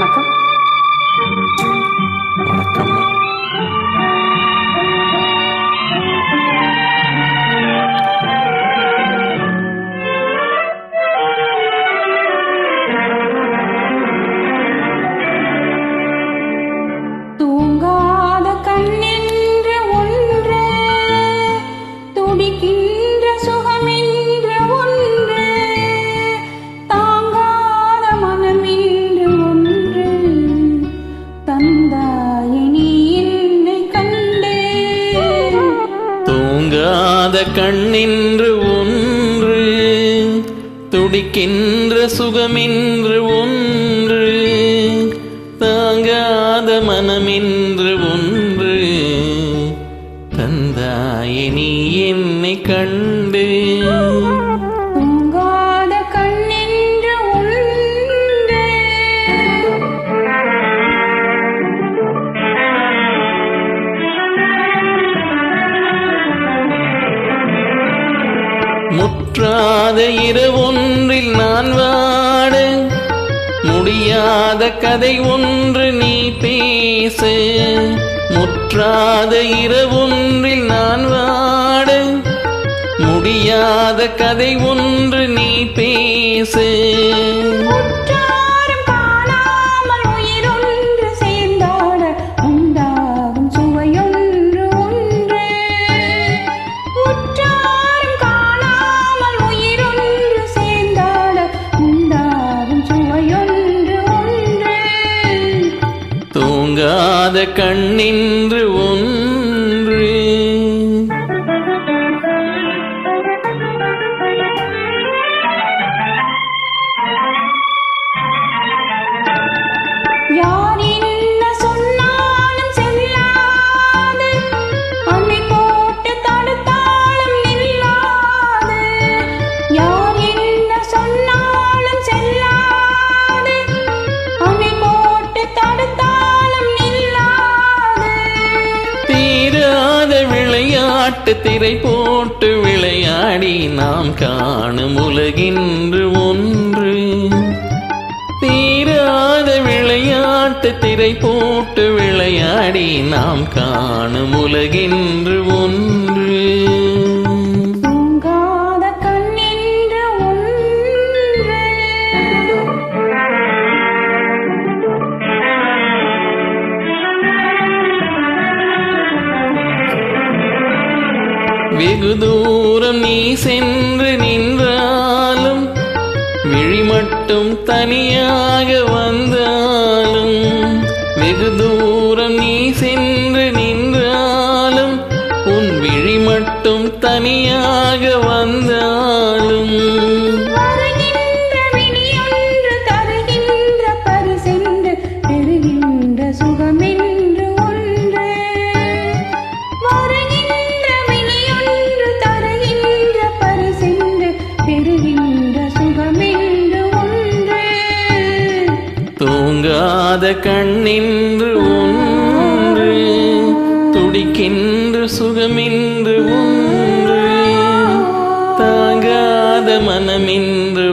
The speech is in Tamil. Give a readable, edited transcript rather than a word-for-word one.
வணக்கம். வணக்கம். தூங்காத கண்ணென்று ஒன்று, துடிக்கின்ற சுகமென்று ஒன்று, தாங்காத மனமென்று ஒன்று, தந்தாயே நீ என்னை கண்டு. தூங்காத கண்ணென்று ஒன்று, துடிக்கின்ற சுகமென்று ஒன்று, தாங்காத மனமென்று ஒன்று, தந்தாயே நீ என்னை கண்டு. தூங்காத கண்ணென்று ஒன்று. முற்றாத இரவொன்றில் நான் வாட, முடியாத கதை ஒன்று நீ பேச. முற்றாத இரவொன்றில் நான் வாட, முடியாத கதை ஒன்று நீ பேச. உற்றாரும் காணாமல் உயிரொன்று சேர்ந்தாட, உண்டாகும் சுவையொன்று ஒன்று. உற்றாரும் காணாமல் உயிரொன்று சேர்ந்தாட, உண்டாகும் சுவையொன்று ஒன்று. தூங்காத கண்ணென்று ஒன்று. யார் என்ன சொன்னாலும் செல்லாது, அன்னை போட்டு தடுத்தாலும் நில்லாது. யார் என்ன சொன்னாலும் செல்லாது, அன்னை போட்டு தடுத்தாலும் நில்லாது. தீராத விளையாட்டு திரை போட்டு விளையாடி நாம் காணும் உலகின்று ஒன்று. தீராத விளையாட்டு திரை போட்டு விளையாடி நாம் காணும் உலகின்று ஒன்று. தூங்காத கண்ணென்று ஒன்று. வெகு தூரம் நீ சென்று நின்றாலும், விழி மட்டும் தனியாக வந்தாலும். வெகு தூரம் நீ சென்று நின்றாலும், உன் விழி மட்டும் தனியாக வந்தாலும். வருகின்ற விழியொன்று தருகின்ற பரிசென்று, பெறுகின்ற சுகமென்று ஒன்று. வருகின்ற விழியொன்று தருகின்ற பரிசென்று, பெறுகின்ற சுகமென்று ஒன்று. தூங்காத கண்ணென்று ஒன்று, துடிக்கின்ற சுகமென்று ஒன்று, தாங்காத மனமென்று